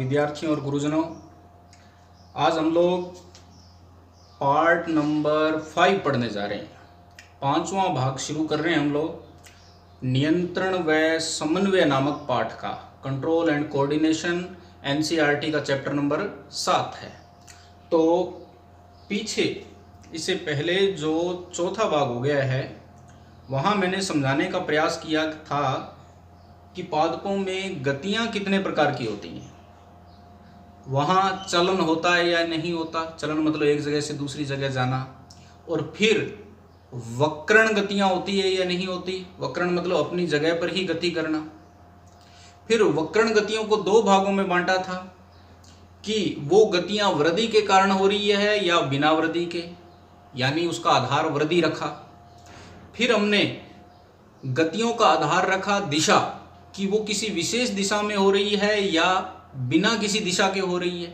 विद्यार्थियों और गुरुजनों, आज हम लोग पार्ट नंबर 5 पढ़ने जा रहे हैं। 5वां भाग शुरू कर रहे हैं हम लोग नियंत्रण व समन्वय नामक पाठ का। कंट्रोल एंड कोऑर्डिनेशन एनसीईआरटी का चैप्टर नंबर 7 है। तो पीछे इससे पहले जो चौथा भाग हो गया है वहाँ मैंने समझाने का प्रयास किया था कि पादपों में गतियाँ कितने प्रकार की होती हैं। वहाँ चलन होता है या नहीं होता। चलन मतलब एक जगह से दूसरी जगह जाना। और फिर वक्रण गतियाँ होती है या नहीं होती। वक्रण मतलब अपनी जगह पर ही गति करना। फिर वक्रण गतियों को 2 भागों में बांटा था कि वो गतियाँ वृद्धि के कारण हो रही है या बिना वृद्धि के, यानी उसका आधार वृद्धि रखा। फिर हमने गतियों का आधार रखा दिशा, कि वो किसी विशेष दिशा में हो रही है या बिना किसी दिशा के हो रही है।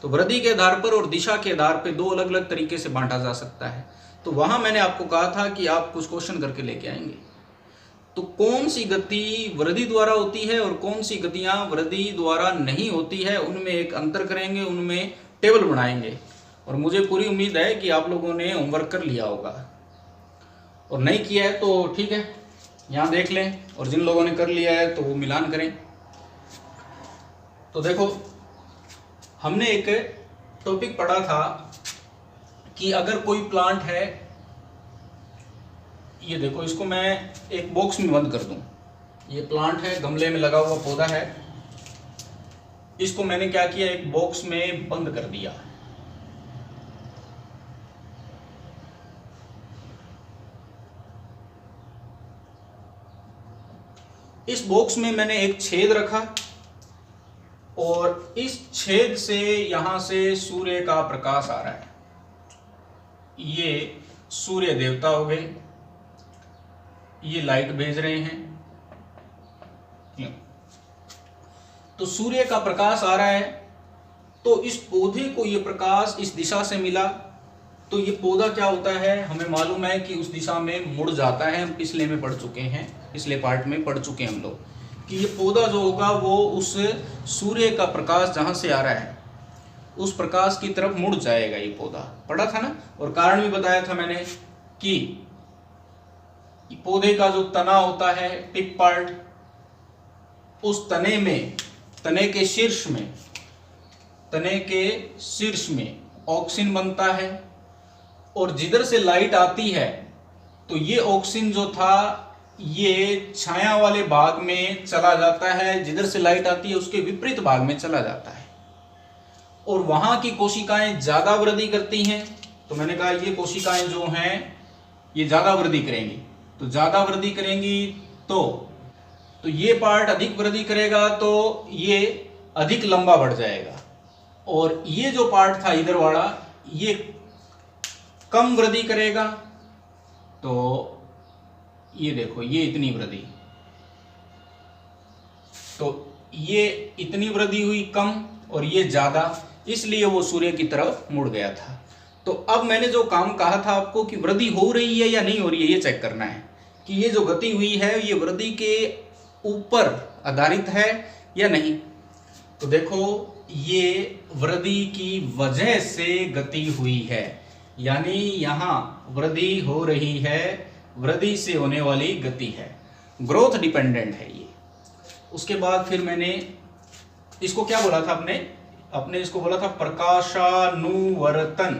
तो वृद्धि के आधार पर और दिशा के आधार पर 2 अलग अलग तरीके से बांटा जा सकता है। तो वहाँ मैंने आपको कहा था कि आप कुछ क्वेश्चन करके लेके आएंगे। तो कौन सी गति वृद्धि द्वारा होती है और कौन सी गतियाँ वृद्धि द्वारा नहीं होती है, उनमें एक अंतर करेंगे, उनमें टेबल बनाएंगे। और मुझे पूरी उम्मीद है कि आप लोगों ने होमवर्क कर लिया होगा, और नहीं किया है तो ठीक है, यहाँ देख लें, और जिन लोगों ने कर लिया है तो वो मिलान करें। तो देखो, हमने एक टॉपिक पढ़ा था कि अगर कोई प्लांट है, ये देखो, इसको मैं एक बॉक्स में बंद कर दूं। ये प्लांट है, गमले में लगा हुआ पौधा है। इसको मैंने क्या किया, एक बॉक्स में बंद कर दिया। इस बॉक्स में मैंने एक छेद रखा और इस छेद से यहां से सूर्य का प्रकाश आ रहा है। ये सूर्य देवता हो गए, ये लाइट भेज रहे हैं। तो सूर्य का प्रकाश आ रहा है, तो इस पौधे को ये प्रकाश इस दिशा से मिला, तो ये पौधा क्या होता है, हमें मालूम है कि उस दिशा में मुड़ जाता है। हम पिछले में पढ़ चुके हैं, पिछले पार्ट में पढ़ चुके हैं हम लोग कि ये पौधा जो होगा वो उस सूर्य का प्रकाश जहां से आ रहा है उस प्रकाश की तरफ मुड़ जाएगा। ये पौधा पढ़ा था ना, और कारण भी बताया था मैंने कि पौधे का जो तना होता है, टिप पार्ट, उस तने में, तने के शीर्ष में ऑक्सीन बनता है, और जिधर से लाइट आती है तो ये ऑक्सीन जो था ये छाया वाले भाग में चला जाता है, जिधर से लाइट आती है उसके विपरीत भाग में चला जाता है, और वहां की कोशिकाएं ज्यादा वृद्धि करती हैं। तो मैंने कहा ये कोशिकाएं जो हैं ये ज्यादा वृद्धि करेंगी। तो ज्यादा वृद्धि करेंगी तो ये पार्ट अधिक वृद्धि करेगा, तो ये अधिक लंबा बढ़ जाएगा। और ये जो पार्ट था इधर वाला, ये कम वृद्धि करेगा। तो ये देखो, ये इतनी वृद्धि, तो ये इतनी वृद्धि हुई कम और ये ज्यादा, इसलिए वो सूर्य की तरफ मुड़ गया था। तो अब मैंने जो काम कहा था आपको कि वृद्धि हो रही है या नहीं हो रही है, ये चेक करना है कि ये जो गति हुई है ये वृद्धि के ऊपर आधारित है या नहीं। तो देखो, ये वृद्धि की वजह से गति हुई है, यानी यहां वृद्धि हो रही है, वृद्धि से होने वाली गति है, ग्रोथ डिपेंडेंट है ये। उसके बाद फिर मैंने इसको क्या बोला था, अपने इसको बोला था प्रकाशानुवर्तन,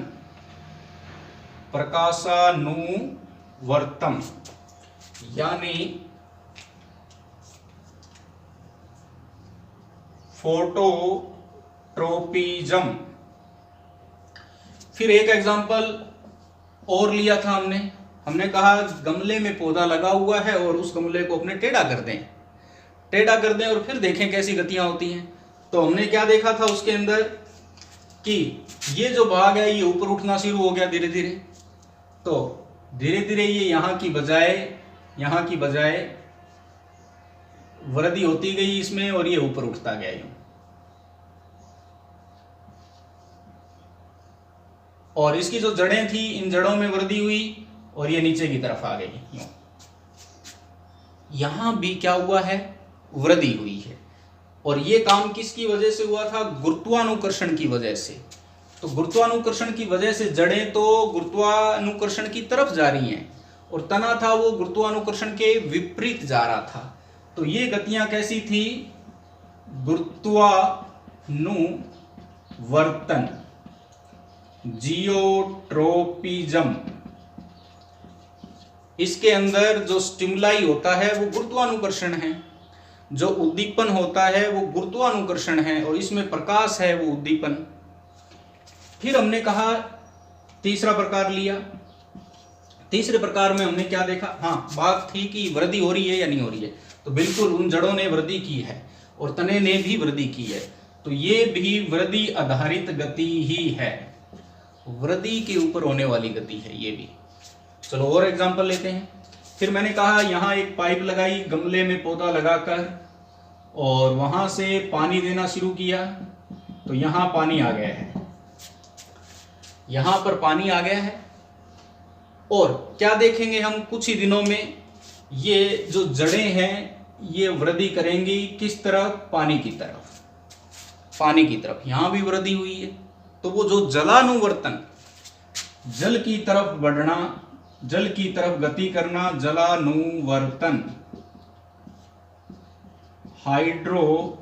यानी फोटोट्रोपिज्म। फिर एक एग्जांपल और लिया था हमने कहा गमले में पौधा लगा हुआ है और उस गमले को अपने टेढ़ा कर दें और फिर देखें कैसी गतियां होती हैं। तो हमने क्या देखा था उसके अंदर कि ये जो भाग है ये ऊपर उठना शुरू हो गया धीरे धीरे। तो धीरे धीरे ये यहाँ की बजाय वृद्धि होती गई इसमें, और ये ऊपर उठता गया यूं, और इसकी जो जड़ें थी इन जड़ों में वृद्धि हुई और ये नीचे की तरफ आ गई यूं। यहां भी क्या हुआ है, वृद्धि हुई है। और ये काम किसकी वजह से हुआ था? गुरुत्वानुकर्षण की वजह से। तो गुरुत्वानुकर्षण की वजह से जड़ें तो गुरुत्वानुकर्षण की तरफ जा रही हैं और तना था वो गुरुत्वानुकर्षण के विपरीत जा रहा था। तो ये गतियां कैसी थी? गुरुत्वानुवर्तन, जियोट्रोपिज्म। इसके अंदर जो स्टिमुलाई होता है वो गुरुत्वानुकर्षण है, जो उद्दीपन होता है वो गुरुत्वानुकर्षण है, और इसमें प्रकाश है वो उद्दीपन। फिर हमने कहा तीसरा प्रकार लिया। तीसरे प्रकार में हमने क्या देखा? हाँ, बात थी कि वृद्धि हो रही है या नहीं हो रही है। तो बिल्कुल उन जड़ों ने वृद्धि की है और तने ने भी वृद्धि की है। तो ये भी वृद्धि आधारित गति ही है, वृद्धि के ऊपर होने वाली गति है ये भी। चलो और एग्जांपल लेते हैं। फिर मैंने कहा यहाँ एक पाइप लगाई गमले में पौधा लगाकर और वहां से पानी देना शुरू किया, तो यहाँ पानी आ गया है, यहाँ पर पानी आ गया है। और क्या देखेंगे हम कुछ ही दिनों में, ये जो जड़ें हैं ये वृद्धि करेंगी किस तरफ? पानी की तरफ, पानी की तरफ। यहां भी वृद्धि हुई है। तो वो जो जलानुवर्तन, जल की तरफ बढ़ना, जल की तरफ गति करना, जलानुवर्तन, हाइड्रोट्रोपिज्म।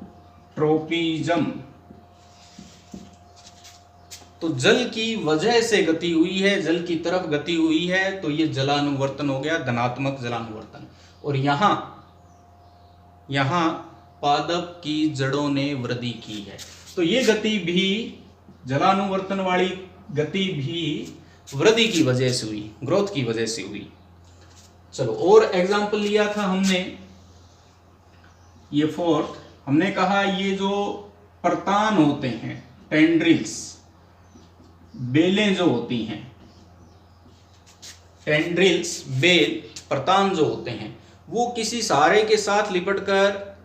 तो जल की वजह से गति हुई है, जल की तरफ गति हुई है, तो ये जलानुवर्तन हो गया, धनात्मक जलानुवर्तन। और यहां पादप की जड़ों ने वृद्धि की है। तो ये गति भी, जलानुवर्तन वाली गति भी वृद्धि की वजह से हुई, ग्रोथ की वजह से हुई। चलो और एग्जाम्पल लिया था हमने, ये फोर्थ, हमने कहा ये जो प्रतान होते हैं, टेंड्रिल्स, बेलें जो होती हैं, टेंड्रिल्स, बेल, प्रतान जो होते हैं, वो किसी सहारे के साथ लिपटकर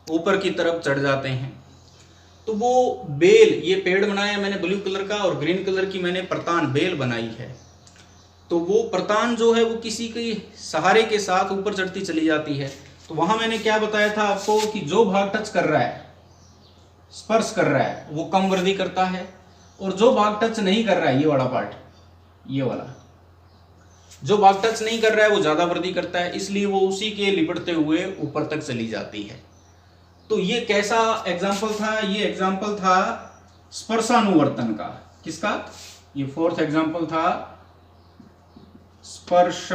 ऊपर की तरफ चढ़ जाते हैं। तो वो बेल, ये पेड़ बनाया मैंने ब्लू कलर का और ग्रीन कलर की मैंने प्रतान, बेल बनाई है। तो वो प्रतान जो है वो किसी के सहारे के साथ ऊपर चढ़ती चली जाती है। तो वहां मैंने क्या बताया था आपको कि जो भाग टच कर रहा है, स्पर्श कर रहा है, वो कम वृद्धि करता है, और जो भाग टच नहीं कर रहा है, ये वाला पार्ट, ये वाला जो भाग टच नहीं कर रहा है वो ज्यादा वृद्धि करता है, इसलिए वो उसी के लिपटते हुए ऊपर तक चली जाती है। तो ये कैसा एग्जाम्पल था? ये एग्जाम्पल था स्पर्शानुवर्तन का। किसका? ये फोर्थ एग्जाम्पल था स्पर्शानुवर्तन,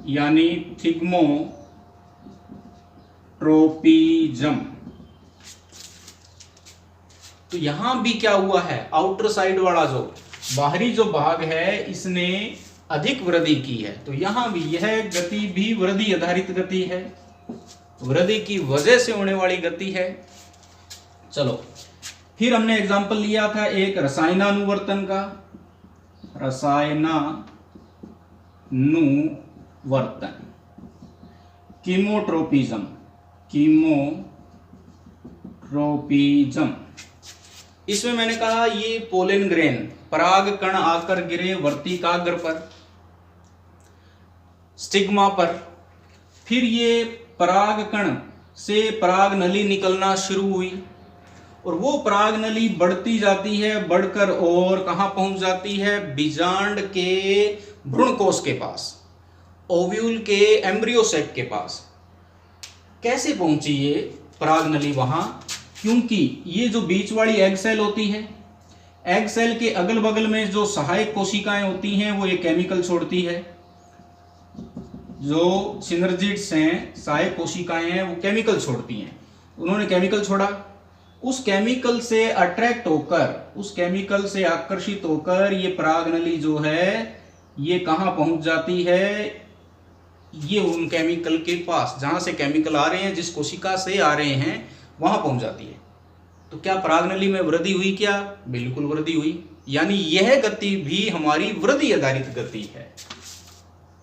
यानी थिग्मोट्रोपिज्म। तो यहां भी क्या हुआ है? आउटर साइड वाला जो बाहरी जो भाग है, इसने अधिक वृद्धि की है। तो यहां भी यह गति भी वृद्धि आधारित गति है, वृद्धि की वजह से होने वाली गति है। चलो फिर हमने एग्जांपल लिया था एक रसायनानुवर्तन का, रसायनानुवर्तन, कीमोट्रोपिज्म, कीमोट्रोपिज्म। इसमें मैंने कहा ये पोलन ग्रेन, पराग कण आकर गिरे वर्तिकाग्र पर, स्टिग्मा पर। फिर ये पराग कण से पराग नली निकलना शुरू हुई और वो पराग नली बढ़ती जाती है, बढ़कर और कहां पहुंच जाती है? बीजांड के भ्रूण कोश के पास, ओव्यूल के एम्ब्रियो सैक के पास। कैसे पहुंची ये पराग नली वहां? क्योंकि ये जो बीच वाली एग सेल होती है, एग सेल के अगल बगल में जो सहायक कोशिकाएं होती हैं वो ये केमिकल छोड़ती है। जो सिनर्जिड्स हैं, सहायक कोशिकाएं हैं, वो केमिकल छोड़ती हैं। उन्होंने केमिकल छोड़ा, उस केमिकल से अट्रैक्ट होकर, उस केमिकल से आकर्षित होकर ये परागनली जो है ये कहां पहुंच जाती है? ये उन केमिकल के पास, जहां से केमिकल आ रहे हैं, जिस कोशिका से आ रहे हैं वहां पहुंच जाती है। तो क्या परागनली में वृद्धि हुई? क्या? बिल्कुल वृद्धि हुई। यानी यह गति भी हमारी वृद्धि आधारित गति है।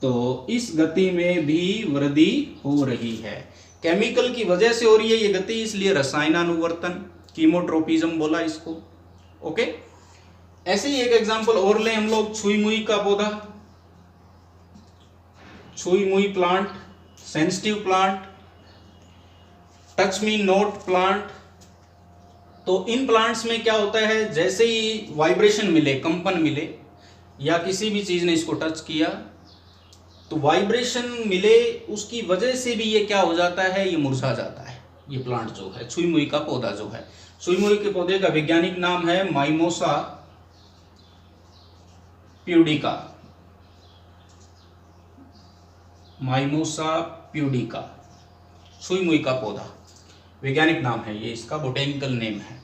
तो इस गति में भी वृद्धि हो रही है, केमिकल की वजह से हो रही है ये गति, इसलिए रसायनानुवर्तन, कीमोट्रोपिज्म बोला इसको। ओके, ऐसे ही एक एग्जांपल और लें हम लोग, छुई मुई का पौधा, छुई मुई plant, sensitive plant, touch me note plant. तो इन प्लांट्स में क्या होता है, जैसे ही वाइब्रेशन मिले, कंपन मिले, या किसी भी चीज ने इसको टच किया तो वाइब्रेशन मिले, उसकी वजह से भी ये क्या हो जाता है, ये मुरझा जाता है। ये प्लांट जो है, छुई मुई का पौधा जो है, छुई मुई के पौधे का वैज्ञानिक नाम है माइमोसा प्यूडिका। माइमोसा प्यूडिका, छुई मुई का पौधा वैज्ञानिक नाम है, ये इसका बोटेनिकल नेम है।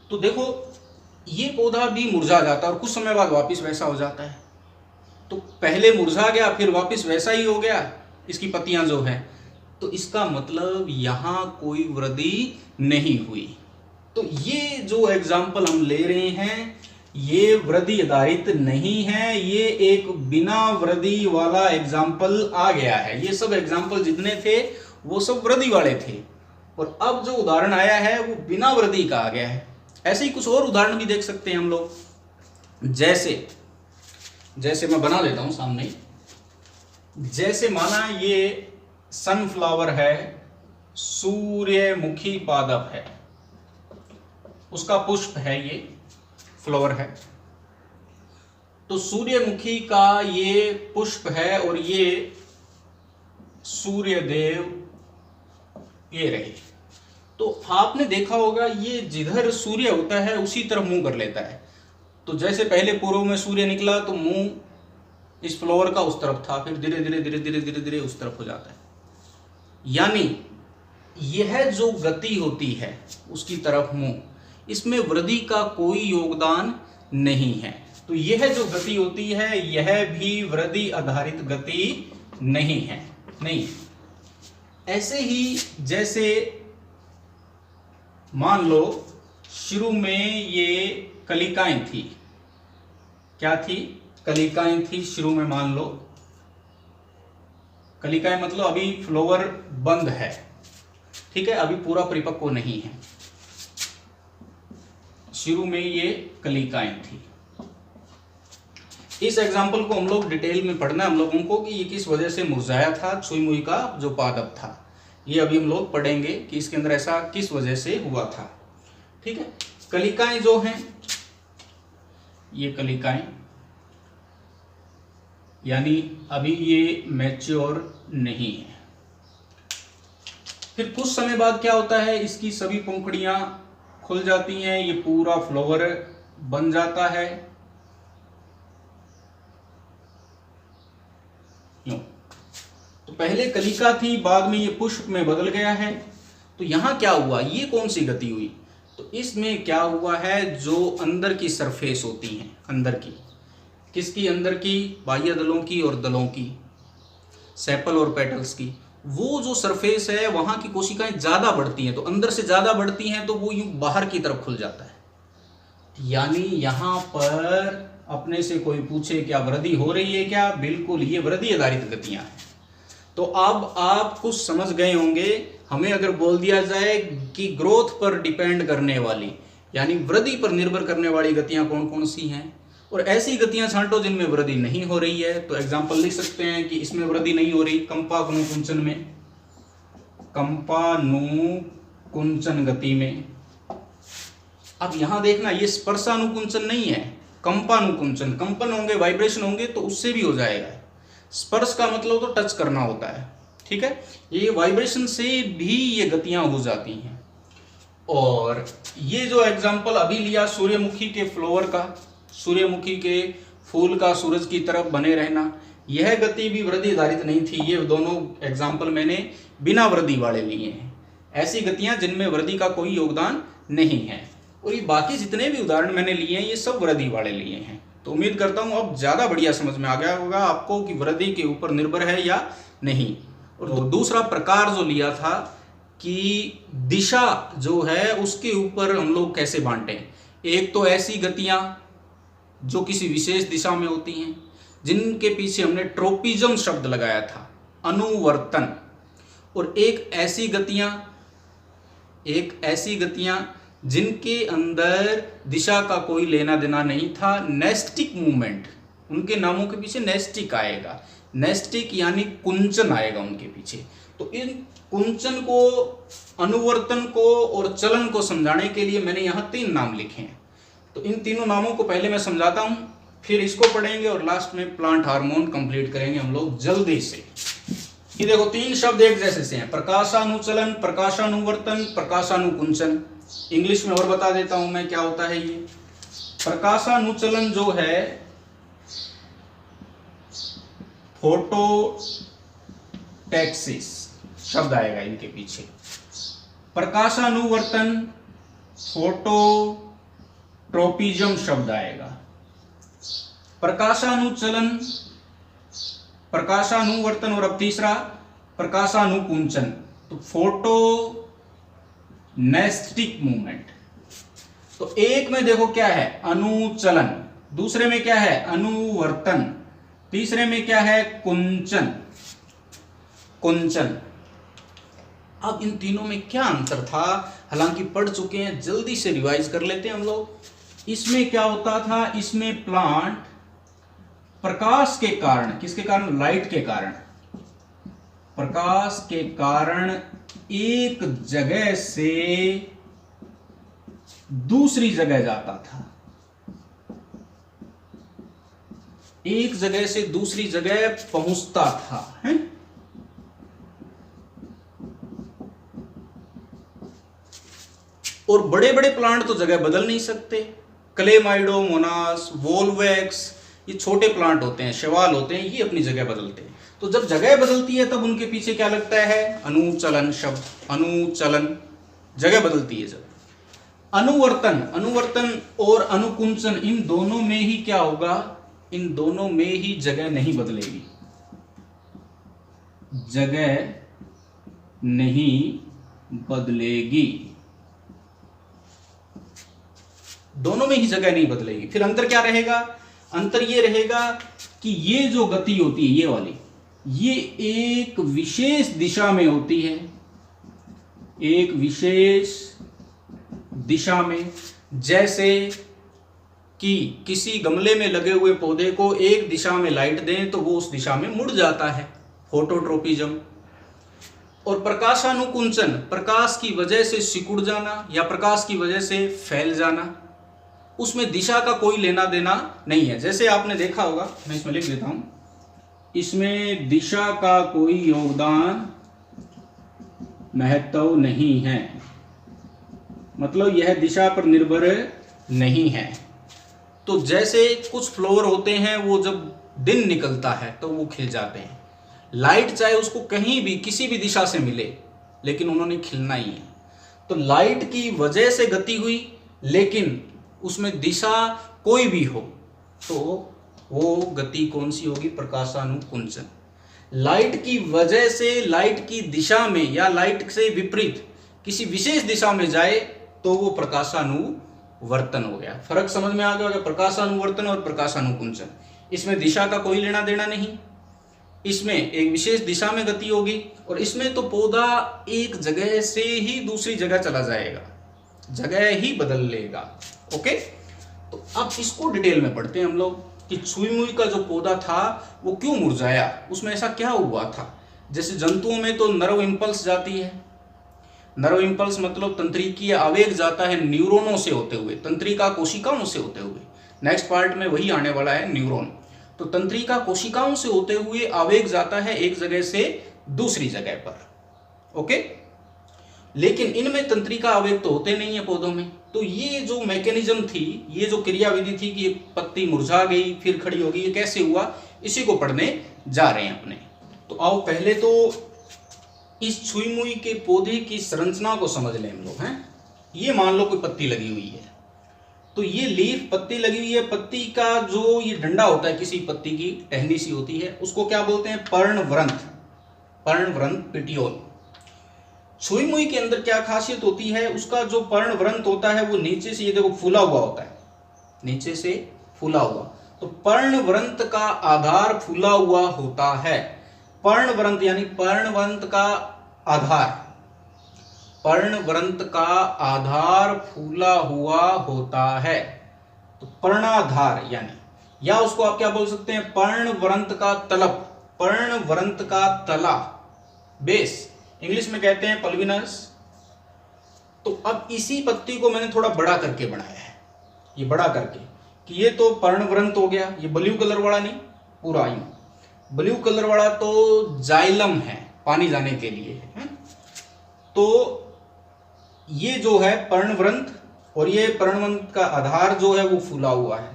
तो देखो ये पौधा भी मुरझा जाता है और कुछ समय बाद वापस वैसा हो जाता है। तो पहले मुरझा गया, फिर वापस वैसा ही हो गया इसकी पत्तियां जो है, तो इसका मतलब यहाँ कोई वृद्धि नहीं हुई। तो ये जो एग्जाम्पल हम ले रहे हैं ये वृद्धि आधारित नहीं है, ये एक बिना वृद्धि वाला एग्जाम्पल आ गया है। ये सब एग्जाम्पल जितने थे वो सब वृद्धि वाले थे, और अब जो उदाहरण आया है वो बिना वृद्धि का आ गया है। ऐसे ही कुछ और उदाहरण भी देख सकते हैं हम लोग। जैसे मैं बना लेता हूं सामने। जैसे माना ये सनफ्लावर है, सूर्यमुखी पादप है, उसका पुष्प है, ये फ्लावर है। तो सूर्यमुखी का ये पुष्प है और ये सूर्यदेव ये रहे। तो आपने देखा होगा ये जिधर सूर्य होता है उसी तरफ मुंह कर लेता है। तो जैसे पहले पूर्व में सूर्य निकला तो मुंह इस फ्लावर का उस तरफ था, फिर धीरे धीरे धीरे धीरे धीरे धीरे उस तरफ हो जाता है। यानी यह जो गति होती है उसकी तरफ मुंह, इसमें वृद्धि का कोई योगदान नहीं है। तो यह जो गति होती है यह भी वृद्धि आधारित गति नहीं है, नहीं। ऐसे ही जैसे मान लो शुरू में ये कलिकाएं थी, क्या थी, कलिकाएं थी शुरू में। मान लो कलिकाएं मतलब अभी फ्लावर बंद है, ठीक है, अभी पूरा परिपक्व नहीं है। शुरू में ये कलिकाएं थी। इस एग्जाम्पल को हम लोग डिटेल में पढ़ना है हम लोगों को कि ये किस वजह से मुरझाया था, छुई मुई का जो पादप था। ये अभी हम लोग पढ़ेंगे कि इसके अंदर ऐसा किस वजह से हुआ था, ठीक है। कलिकाएं जो हैं, ये कलिकाएं यानी अभी ये मैच्योर नहीं है। फिर कुछ समय बाद क्या होता है, इसकी सभी पंखुड़ियां खुल जाती हैं, ये पूरा फ्लावर बन जाता है। यूं तो पहले कलिका थी, बाद में ये पुष्प में बदल गया है। तो यहां क्या हुआ, ये कौन सी गति हुई, तो इसमें क्या हुआ है, जो अंदर की सरफेस होती हैं, अंदर की, किसकी, अंदर की, बाह्य दलों की और दलों की, सेपल और पेटल्स की, वो जो सरफेस है वहां की कोशिकाएं ज्यादा बढ़ती हैं। तो अंदर से ज्यादा बढ़ती हैं तो वो यूं बाहर की तरफ खुल जाता है। यानी यहां पर अपने से कोई पूछे क्या वृद्धि हो रही है क्या, बिल्कुल ये वृद्धि आधारित गतियां हैं। तो अब आप कुछ समझ गए होंगे। हमें अगर बोल दिया जाए कि ग्रोथ पर डिपेंड करने वाली यानी वृद्धि पर निर्भर करने वाली गतियां कौन कौन सी हैं, और ऐसी गतियां छांटो जिनमें वृद्धि नहीं हो रही है, तो एग्जाम्पल लिख सकते हैं कि इसमें वृद्धि नहीं हो रही, कंपानुकुंचन में, कंपानुकुंचन गति में। अब यहां देखना ये स्पर्शानुकुंचन नहीं है, कंपानुकुंचन, कंपन होंगे, वाइब्रेशन होंगे तो उससे भी हो जाएगा। स्पर्श का मतलब तो टच करना होता है, ठीक है, ये वाइब्रेशन से भी ये गतियां हो जाती हैं। और ये जो एग्जाम्पल अभी लिया सूर्यमुखी के फ्लावर का, सूर्यमुखी के फूल का सूरज की तरफ बने रहना, यह गति भी वृद्धि आधारित नहीं थी। ये दोनों एग्जाम्पल मैंने बिना वृद्धि वाले लिए हैं, ऐसी गतियां जिनमें वृद्धि का कोई योगदान नहीं है। और ये बाकी जितने भी उदाहरण मैंने लिए हैं ये सब वृद्धि वाले लिए हैं। तो उम्मीद करता हूं अब ज्यादा बढ़िया समझ में आ गया होगा आपको कि वृद्धि के ऊपर निर्भर है या नहीं। और तो दूसरा प्रकार जो लिया था कि दिशा जो है उसके ऊपर हम लोग कैसे बांटें। एक तो ऐसी गतियां जो किसी विशेष दिशा में होती हैं, जिनके पीछे हमने ट्रोपिज्म शब्द लगाया था, अनुवर्तन। और एक ऐसी गतियां जिनके अंदर दिशा का कोई लेना देना नहीं था, नेस्टिक मूवमेंट, उनके नामों के पीछे नेस्टिक आएगा। नेस्टिक यानी कुंचन आएगा उनके पीछे। तो इन कुंचन को, अनुवर्तन को और चलन को समझाने के लिए मैंने यहाँ 3 नाम लिखे हैं। तो इन तीनों नामों को पहले मैं समझाता हूँ, फिर इसको पढ़ेंगे और लास्ट में प्लांट हार्मोन कंप्लीट करेंगे हम लोग जल्दी से। ये देखो 3 शब्द एक जैसे से हैं, प्रकाशानुचलन, प्रकाशानुवर्तन, प्रकाशानुकुंचन। इंग्लिश में और बता देता हूं मैं क्या होता है ये। प्रकाशानुचलन जो है फोटोटैक्सिस शब्द आएगा इनके पीछे। प्रकाशानुवर्तन फोटोट्रोपिज्म शब्द आएगा। प्रकाशानुचलन, प्रकाशानुवर्तन और अब तीसरा प्रकाशानुकुंचन। तो फोटो नेस्टिक मूवमेंट। तो एक में देखो क्या है, अनुचलन, दूसरे में क्या है, अनुवर्तन, तीसरे में क्या है, कुंचन। कुंचन। अब इन तीनों में क्या अंतर था, हालांकि पढ़ चुके हैं, जल्दी से रिवाइज कर लेते हैं हम लोग। इसमें क्या होता था, इसमें प्लांट प्रकाश के कारण, किसके कारण, लाइट के कारण, प्रकाश के कारण एक जगह से दूसरी जगह जाता था, एक जगह से दूसरी जगह पहुंचता था, है? और बड़े बड़े प्लांट तो जगह बदल नहीं सकते। क्लेमाइडोमोनास, वोल्वैक्स, ये छोटे प्लांट होते हैं, शैवाल होते हैं, ये अपनी जगह बदलते हैं। तो जब जगह बदलती है तब उनके पीछे क्या लगता है, अनुचलन शब्द। अनुचलन, जगह बदलती है जब। अनुवर्तन, अनुवर्तन और अनुकुंचन, इन दोनों में ही क्या होगा, इन दोनों में ही जगह नहीं बदलेगी, जगह नहीं बदलेगी, दोनों में ही जगह नहीं बदलेगी। फिर अंतर क्या रहेगा, अंतर ये रहेगा कि ये जो गति होती है, ये वाली, ये एक विशेष दिशा में होती है, एक विशेष दिशा में। जैसे कि किसी गमले में लगे हुए पौधे को एक दिशा में लाइट दें तो वो उस दिशा में मुड़ जाता है, फोटोट्रोपिज्म। और प्रकाशानुकुंचन, प्रकाश की वजह से सिकुड़ जाना या प्रकाश की वजह से फैल जाना, उसमें दिशा का कोई लेना देना नहीं है। जैसे आपने देखा होगा, मैं इसमें लिख देता हूं, इसमें दिशा का कोई योगदान, महत्व नहीं है, मतलब यह दिशा पर निर्भर नहीं है। तो जैसे कुछ फ्लावर होते हैं, वो जब दिन निकलता है तो वो खिल जाते हैं। लाइट चाहे उसको कहीं भी किसी भी दिशा से मिले, लेकिन उन्होंने खिलना ही है। तो लाइट की वजह से गति हुई, लेकिन उसमें दिशा कोई भी हो तो वो गति कौन सी होगी, प्रकाशानुकुंचन। लाइट की वजह से लाइट की दिशा में या लाइट से विपरीत किसी विशेष दिशा में जाए तो वो प्रकाशानुवर्तन हो गया। फर्क समझ में आ गया होगा, प्रकाशानुवर्तन और प्रकाशानुकुंचन। इसमें दिशा का कोई लेना देना नहीं, इसमें एक विशेष दिशा में गति होगी, और इसमें तो पौधा एक जगह से ही दूसरी जगह चला जाएगा, जगह ही बदल लेगा। ओके, तो अब इसको डिटेल में पढ़ते हैं हम लोग कि छुई मुई का जो पौधा था वो क्यों मुरझाया, उसमें ऐसा क्या हुआ था। जैसे जंतुओं में तो नर्व इंपल्स जाती है, नर्व इंपल्स मतलब तंत्रिकीय आवेग जाता है न्यूरॉनों से होते हुए, तंत्रिका कोशिकाओं से होते हुए। नेक्स्ट पार्ट में वही आने वाला है, न्यूरॉन। तो तंत्रिका कोशिकाओं से होते हुए आवेग जाता है एक जगह से दूसरी जगह पर। ओके, लेकिन इनमें तंत्रिका आवेग तो होते नहीं है पौधों में। तो ये जो मैकेनिज्म थी, ये जो क्रियाविधि थी कि पत्ती मुरझा गई फिर खड़ी होगी, ये कैसे हुआ, इसी को पढ़ने जा रहे हैं अपने। तो आओ पहले तो इस छुई मुई के पौधे की संरचना को समझ लें हम लोग। हैं, ये मान लो कोई पत्ती लगी हुई है, तो ये लीफ पत्ती लगी हुई है, पत्ती का जो ये डंडा होता है, किसी पत्ती की टहनी सी होती है, उसको क्या बोलते हैं, पर्णवृंत, पर्णवृंत पेटियोल। छुई मुई के अंदर क्या खासियत होती है, उसका जो पर्णवृंत होता है वो नीचे से, ये देखो फूला हुआ होता है, नीचे से फूला हुआ। तो पर्णवृंत का आधार फूला हुआ होता है। पर्णवृंत यानी पर्णवृंत का आधार, पर्णवृंत का आधार फूला हुआ होता है। तो पर्णाधार यानी, या उसको आप क्या बोल सकते हैं, पर्णवृंत का तलप, पर्णवृंत का तला, बेस, इंग्लिश में कहते हैं पल्विनस। तो अब इसी पत्ती को मैंने थोड़ा बड़ा करके बनाया है, ये बड़ा करके कि ये तो पर्णवृंत हो गया, ये ब्लू कलर वाला नहीं, पूरा यूं ब्लू कलर वाला तो जाइलम है, पानी जाने के लिए है। तो ये जो है पर्णवृंत, और ये पर्णवृंत का आधार जो है वो फूला हुआ है।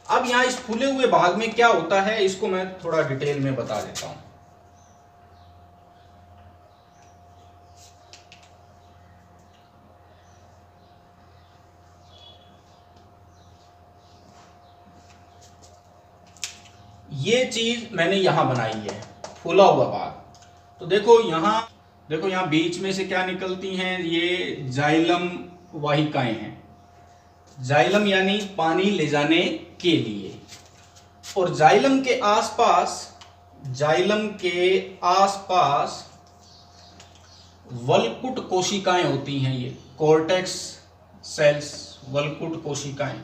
अब यहां इस फूले हुए भाग में क्या होता है इसको मैं थोड़ा डिटेल में बता देता हूं। ये चीज मैंने यहां बनाई है, फूला हुआ भाग। तो देखो यहां बीच में से क्या निकलती हैं, ये जाइलम वाहिकाएं हैं। जाइलम यानी पानी ले जाने के लिए। और जाइलम के आसपास वलकुट कोशिकाएं होती हैं, ये कॉर्टेक्स सेल्स, वलकुट कोशिकाएं,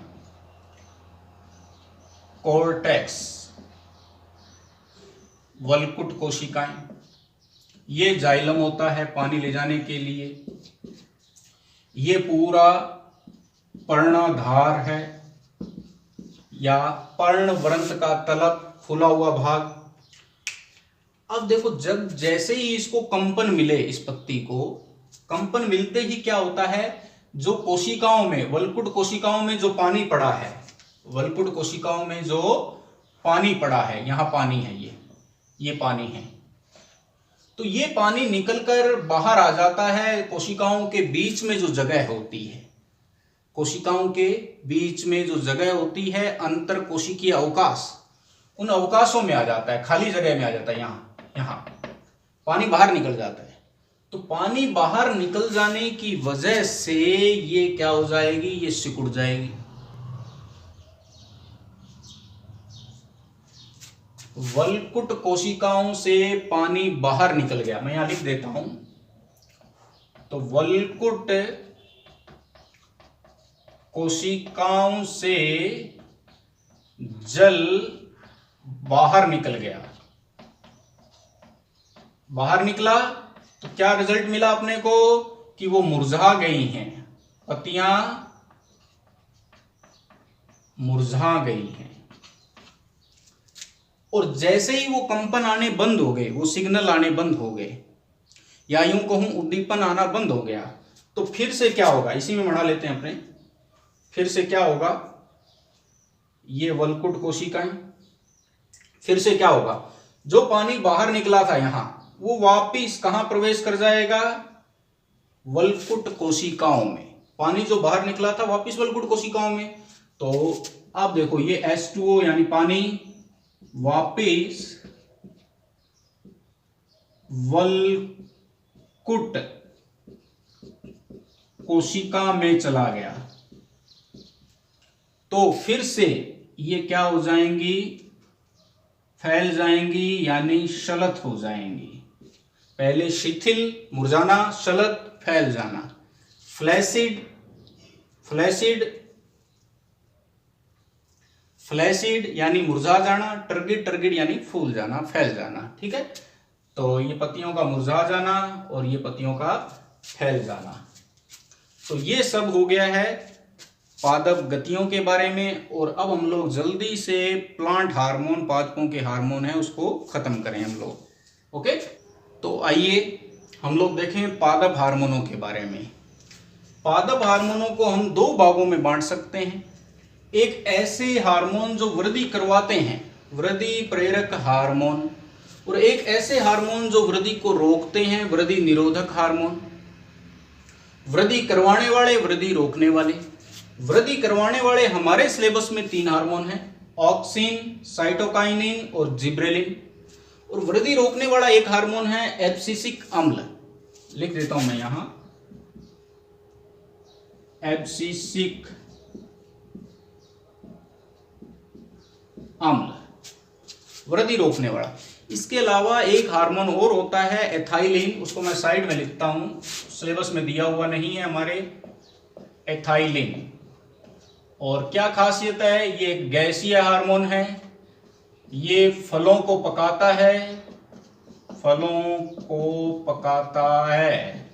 कॉर्टेक्स वलकुट कोशिकाएं, ये जाइलम होता है पानी ले जाने के लिए। ये पूरा पर्णाधार है या पर्णवृंत का तलक, फूला हुआ भाग। अब देखो जैसे ही इसको कंपन मिले, इस पत्ती को कंपन मिलते ही क्या होता है, जो कोशिकाओं में, वलकुट कोशिकाओं में जो पानी पड़ा है, वलकुट कोशिकाओं में जो पानी पड़ा है, यहां पानी है, ये पानी है, तो ये पानी निकलकर बाहर आ जाता है। कोशिकाओं के बीच में जो जगह होती है, कोशिकाओं के बीच में जो जगह होती है, अंतर कोशिकीय अवकाश, उन अवकाशों में आ जाता है, खाली जगह में आ जाता है। यहां पानी बाहर निकल जाता है। तो पानी बाहर निकल जाने की वजह से ये क्या हो जाएगी, ये सिकुड़ जाएगी। वलकुट कोशिकाओं से पानी बाहर निकल गया, मैं यहां लिख देता हूं। तो वलकुट कोशिकाओं से जल बाहर निकल गया, बाहर निकला तो क्या रिजल्ट मिला अपने को कि वो मुरझा गई हैं, पत्तियां मुरझा गई हैं। और जैसे ही वो कंपन आने बंद हो गए, वो सिग्नल आने बंद हो गए, या यूं कहूं उद्दीपन आना बंद हो गया, तो फिर से क्या होगा, इसी में बना लेते हैं अपने। फिर से क्या होगा, ये वलकुट कोशिकाएं, फिर से क्या होगा, जो पानी बाहर निकला था यहां, वो वापिस कहां प्रवेश कर जाएगा, वलकुट कोशिकाओं में। पानी जो बाहर निकला था वापिस वलकुट कोशिकाओं में। तो अब देखो ये H2O यानी पानी वापिस वलकुट कोशिका में चला गया। तो फिर से ये क्या हो जाएंगी, फैल जाएंगी यानी शलत हो जाएंगी। पहले शिथिल, मुरझाना, शलत, फैल जाना। फ्लैसिड यानी मुरझा जाना, टर्गिड यानी फूल जाना, फैल जाना। ठीक है, तो ये पत्तियों का मुरझा जाना और ये पत्तियों का फैल जाना। तो ये सब हो गया है पादप गतियों के बारे में। और अब हम लोग जल्दी से प्लांट हार्मोन, पादपों के हार्मोन है, उसको खत्म करें हम लोग। ओके, तो आइए हम लोग देखें पादप हार्मोनों के बारे में। पादप हार्मोनों को हम दो भागों में बांट सकते हैं। एक ऐसे हार्मोन जो वृद्धि करवाते हैं, वृद्धि प्रेरक हार्मोन, और एक ऐसे हार्मोन जो वृद्धि को रोकते हैं, वृद्धि निरोधक हार्मोन। वृद्धि करवाने वाले, वृद्धि रोकने वाले। वृद्धि करवाने वाले हमारे सिलेबस में 3 हार्मोन हैं, ऑक्सिन, साइटोकाइनिन और जिब्रेलिन। और वृद्धि रोकने वाला एक हार्मोन है एब्सिसिक अम्ल, लिख देता हूं मैं यहां, एब्सिसिक अम्ल, वृद्धि रोकने वाला। इसके अलावा एक हार्मोन और होता है एथाइलिन, उसको मैं साइड में लिखता हूं, सिलेबस में दिया हुआ नहीं है हमारे, एथाइलिन। और क्या खासियत है, ये एक गैसीय हार्मोन है, ये फलों को पकाता है, फलों को पकाता है।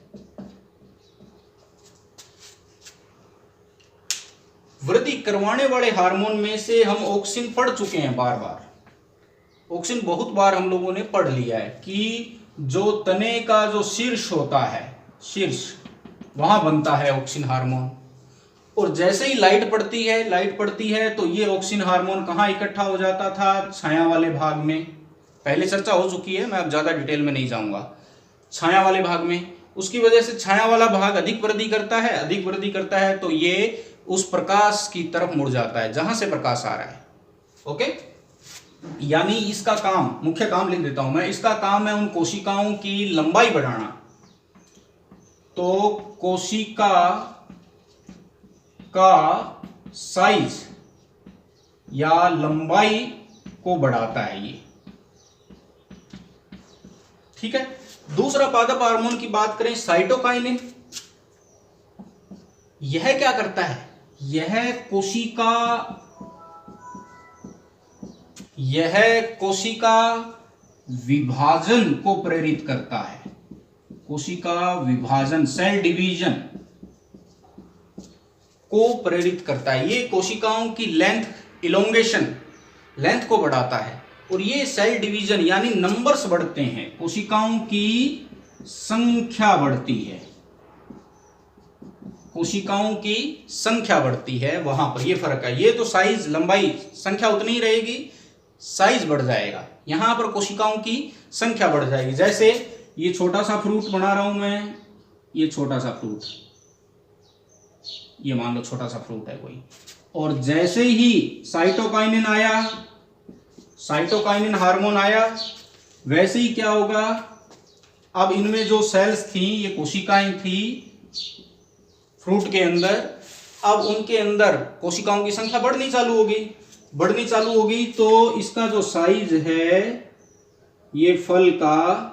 वृद्धि करवाने वाले हार्मोन में से हम ऑक्सिन पढ़ चुके हैं बार बार, ऑक्सिन बहुत बार हम लोगों ने पढ़ लिया है कि जो तने का जो शीर्ष होता है, शीर्ष, वहां बनता है ऑक्सिन हार्मोन। और जैसे ही लाइट पड़ती है तो ये ऑक्सिन हार्मोन कहाँ इकट्ठा हो जाता था? छाया वाले भाग में। पहले चर्चा हो चुकी है, मैं अब ज्यादा डिटेल में नहीं जाऊंगा। छाया वाले भाग में, उसकी वजह से छाया वाला भाग अधिक वृद्धि करता है तो ये उस प्रकाश की तरफ मुड़ जाता है जहां से प्रकाश आ रहा है। ओके, यानी इसका काम, मुख्य काम लिख देता हूं मैं, इसका काम है उन कोशिकाओं की लंबाई बढ़ाना। तो कोशिका का साइज या लंबाई को बढ़ाता है ये, ठीक है। दूसरा पादप हार्मोन की बात करें, साइटोकाइनिन, यह क्या करता है? यह कोशिका विभाजन को प्रेरित करता है। कोशिका विभाजन, सेल डिवीजन को प्रेरित करता है। ये कोशिकाओं की लेंथ, इलोंगेशन, लेंथ को बढ़ाता है। और ये सेल डिवीजन यानी नंबर्स बढ़ते हैं, कोशिकाओं की संख्या बढ़ती है, कोशिकाओं की संख्या बढ़ती है, वहां पर ये फर्क है। ये तो साइज, लंबाई, संख्या उतनी ही रहेगी, साइज बढ़ जाएगा, यहां पर कोशिकाओं की संख्या बढ़ जाएगी। जैसे ये छोटा सा फ्रूट बना रहा हूं मैं, ये छोटा सा फ्रूट, ये मान लो छोटा सा फ्रूट है कोई, और जैसे ही साइटोकाइनिन आया, साइटोकाइनिन हार्मोन आया, वैसे ही क्या होगा? अब इनमें जो सेल्स थी, ये कोशिकाएं थी फ्रूट के अंदर, अब उनके अंदर कोशिकाओं की संख्या बढ़नी चालू होगी तो इसका जो साइज है ये फल का,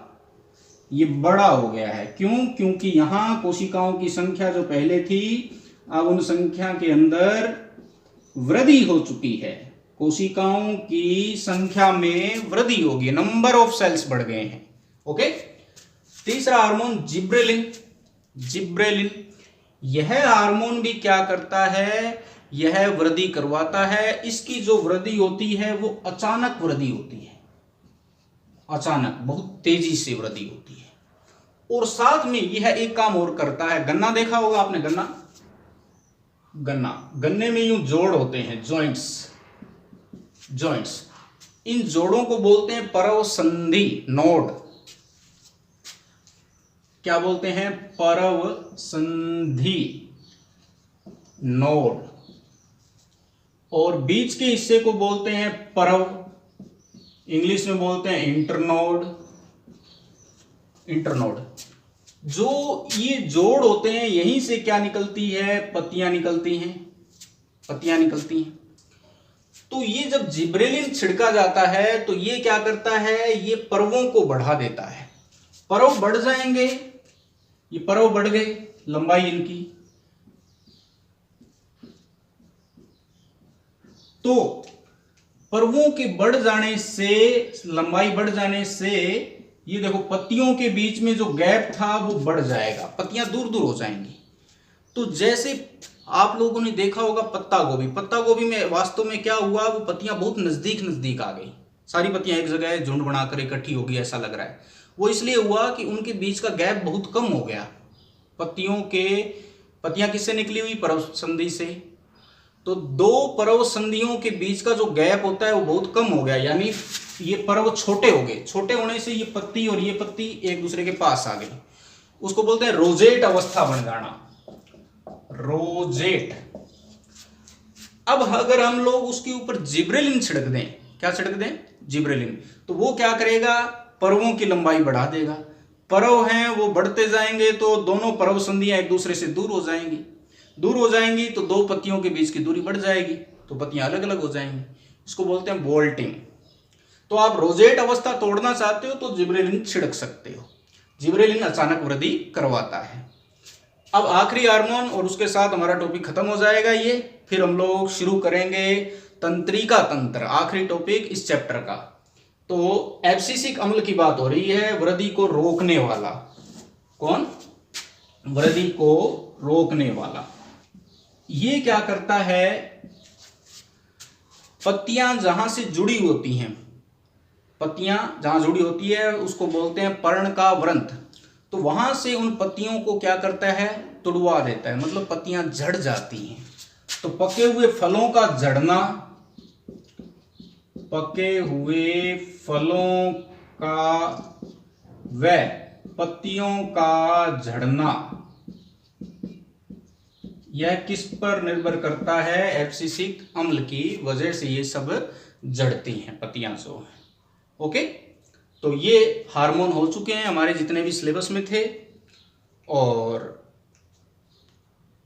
ये बड़ा हो गया है। क्यों? क्योंकि यहां कोशिकाओं की संख्या जो पहले थी, अब उन संख्या के अंदर वृद्धि हो चुकी है, कोशिकाओं की संख्या में वृद्धि होगी, नंबर ऑफ सेल्स बढ़ गए हैं। ओके। तीसरा हार्मोन जिब्रेलिन, जिब्रेलिन, यह हार्मोन भी क्या करता है? यह वृद्धि करवाता है। इसकी जो वृद्धि होती है वो अचानक वृद्धि होती है, अचानक, बहुत तेजी से वृद्धि होती है। और साथ में यह एक काम और करता है, गन्ना देखा होगा आपने, गन्ने में यूं जोड़ होते हैं, जॉइंट्स, इन जोड़ों को बोलते हैं परव संधि, नोड। क्या बोलते हैं? परव संधि, नोड। और बीच के हिस्से को बोलते हैं परव, इंग्लिश में बोलते हैं इंटरनोड। जो ये जोड़ होते हैं, यहीं से क्या निकलती है? पत्तियां निकलती हैं। तो ये जब जिब्रेलिन छिड़का जाता है तो ये क्या करता है? ये पर्वों को बढ़ा देता है। पर्व बढ़ जाएंगे, ये पर्व बढ़ गए, लंबाई इनकी, तो पर्वों के बढ़ जाने से, लंबाई बढ़ जाने से, ये देखो पत्तियों के बीच में जो गैप था वो बढ़ जाएगा, पत्तियां दूर दूर हो जाएंगी। तो जैसे आप लोगों ने देखा होगा पत्ता गोभी में वास्तव में क्या हुआ? वो पत्तियां बहुत नजदीक आ गई, सारी पत्तियां एक जगह झुंड बनाकर इकट्ठी होगी ऐसा लग रहा है। वो इसलिए हुआ कि उनके बीच का गैप बहुत कम हो गया। पत्तियां किससे निकली हुई? परव संधि से। तो दो परव संधियों के बीच का जो गैप होता है वो बहुत कम हो गया, यानी ये पर्व छोटे हो गए। छोटे होने से ये पत्ती और ये पत्ती एक दूसरे के पास आ गई, उसको बोलते हैं रोजेट अवस्था बन जाना, रोजेट। अब अगर हम लोग उसके ऊपर जिब्रेलिन छिड़क दें, क्या छिड़क दें? जिब्रेलिन, तो वो क्या करेगा? पर्वों की लंबाई बढ़ा देगा। पर्व हैं वो बढ़ते जाएंगे तो दोनों पर्व संधियां एक दूसरे से दूर हो जाएंगी तो दो पत्तियों के बीच की दूरी बढ़ जाएगी, तो पत्तियां अलग अलग हो जाएंगी। इसको बोलते हैं बोल्टिंग। तो आप रोजेट अवस्था तोड़ना चाहते हो तो जिब्रेलिन छिड़क सकते हो। जिब्रेलिन अचानक वृद्धि करवाता है। अब आखिरी हार्मोन और उसके साथ हमारा टॉपिक खत्म हो जाएगा ये। फिर हम लोग शुरू करेंगे तंत्रिका तंत्र, आखिरी टॉपिक इस चैप्टर का। तो एब्सिसिक अम्ल की बात हो रही है, वृद्धि को रोकने वाला। कौन? वृद्धि को रोकने वाला। ये क्या करता है, पत्तियां जहां से जुड़ी होती हैं, पत्तियां जहां जुड़ी होती है उसको बोलते हैं पर्णकाव्रंथ। तो वहां से उन पत्तियों को क्या करता है, तुड़वा देता है, मतलब पत्तियां झड़ जाती हैं। तो पके हुए फलों का झड़ना, पके हुए फलों का व पत्तियों का झड़ना, यह किस पर निर्भर करता है? एब्सिसिक अम्ल की वजह से ये सब जड़ती हैं पत्तियां जो। ओके, तो ये हार्मोन हो चुके हैं हमारे जितने भी सिलेबस में थे। और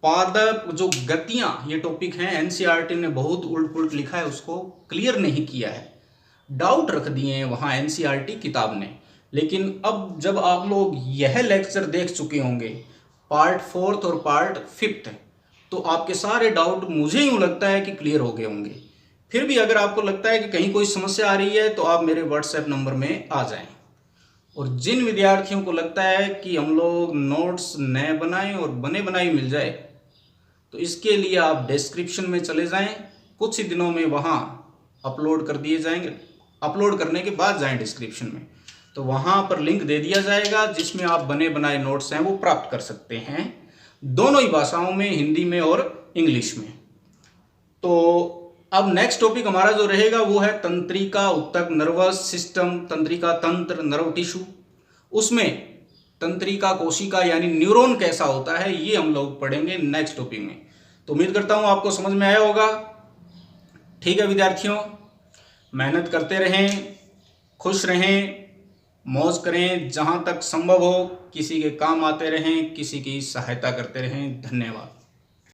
पादप जो गतियां, ये टॉपिक हैं, एनसीईआरटी ने बहुत उल्ट पुल्ट लिखा है, उसको क्लियर नहीं किया है, डाउट रख दिए हैं वहां एनसीईआरटी किताब ने। लेकिन अब जब आप लोग यह लेक्चर देख चुके होंगे, पार्ट 4 और पार्ट 5, तो आपके सारे डाउट मुझे यूं लगता है कि क्लियर हो गए होंगे। फिर भी अगर आपको लगता है कि कहीं कोई समस्या आ रही है तो आप मेरे व्हाट्सएप नंबर में आ जाएं। और जिन विद्यार्थियों को लगता है कि हम लोग नोट्स नए बनाएं और बने बनाए मिल जाए, तो इसके लिए आप डिस्क्रिप्शन में चले जाएं, कुछ ही दिनों में वहाँ अपलोड कर दिए जाएंगे। अपलोड करने के बाद जाएं डिस्क्रिप्शन में, तो वहाँ पर लिंक दे दिया जाएगा जिसमें आप बने बनाए नोट्स हैं वो प्राप्त कर सकते हैं, दोनों ही भाषाओं में, हिंदी में और इंग्लिश में। तो अब नेक्स्ट टॉपिक हमारा जो रहेगा वो है तंत्रिका उत्तक, नर्वस सिस्टम, तंत्रिका तंत्र, नर्व टिश्यू। उसमें तंत्रिका कोशिका यानी न्यूरॉन कैसा होता है ये हम लोग पढ़ेंगे नेक्स्ट टॉपिक में। तो उम्मीद करता हूं आपको समझ में आया होगा। ठीक है विद्यार्थियों, मेहनत करते रहें, खुश रहें, मौज करें, जहां तक संभव हो किसी के काम आते रहें, किसी की सहायता करते रहें। धन्यवाद।